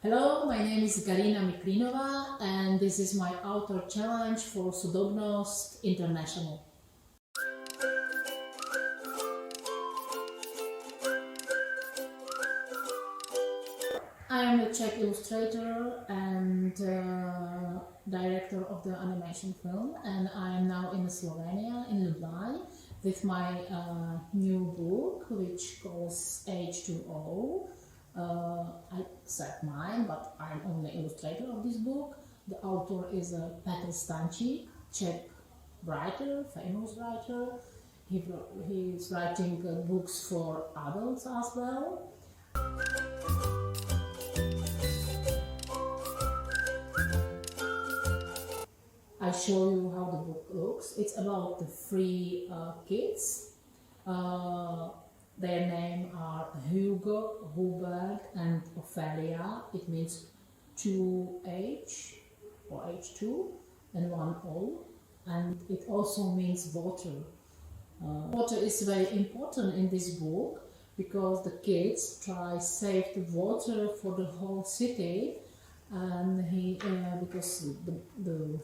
Hello, my name is Galina Miklínová and this is my author challenge for Sudobnost International. I am a Czech illustrator and director of the animation film, and I am now in Slovenia, in Bralni, with my new book, which calls H2O. I said mine, but I'm only illustrator of this book. The author is Petra Stančíka, Czech writer, famous writer. He's writing books for adults as well. I show you how the book looks. It's about the three kids. Their names are Hugo, Hubert and Ophelia. It means 2H or H2 and 1O. And it also means water. Water is very important in this book because the kids try to save the water for the whole city. And because the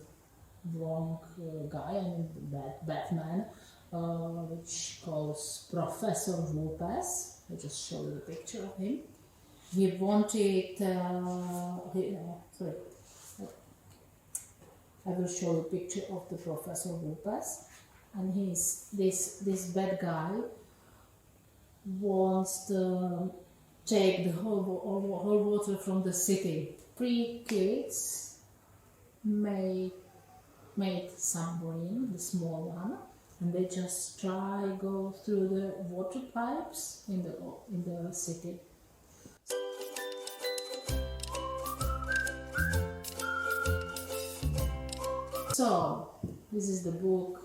wrong guy and bad man, which calls Professor Vulpes. I just show you a picture of him. He wanted, I will show you a picture of the Professor Vulpes, and this bad guy wants to take the whole water from the city. Three kids made submarine, the small one, and they just go through the water pipes in the city. So this is the book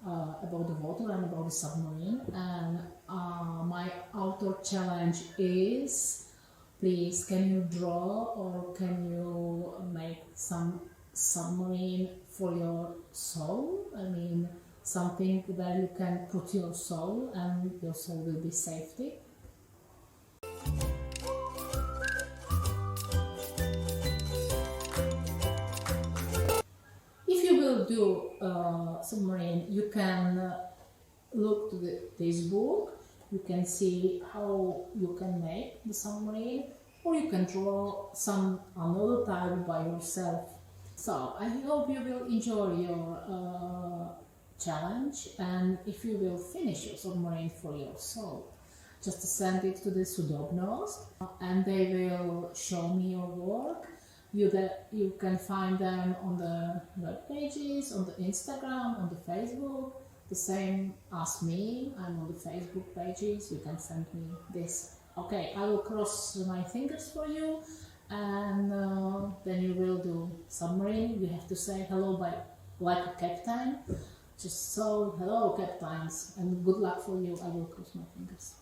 about the water and about the submarine, and my author challenge is, please, can you draw or can you make some submarine for your soul? I mean, something where you can put your soul and your soul will be safety. If you will do submarine, you can look to this book. You can see how you can make the submarine, or you can draw some another type by yourself. So I hope you will enjoy your challenge, and if you will finish your submarine for your soul, just send it to the Sudobnost and they will show me your work. You can find them on the web pages, on the Instagram, on the Facebook, the same as me. I'm on the Facebook pages. You can send me this. Okay, I will cross my fingers for you, and then you will do submarine. You have to say hello like a captain. Just so hello captains, and good luck for you. I will cross my fingers.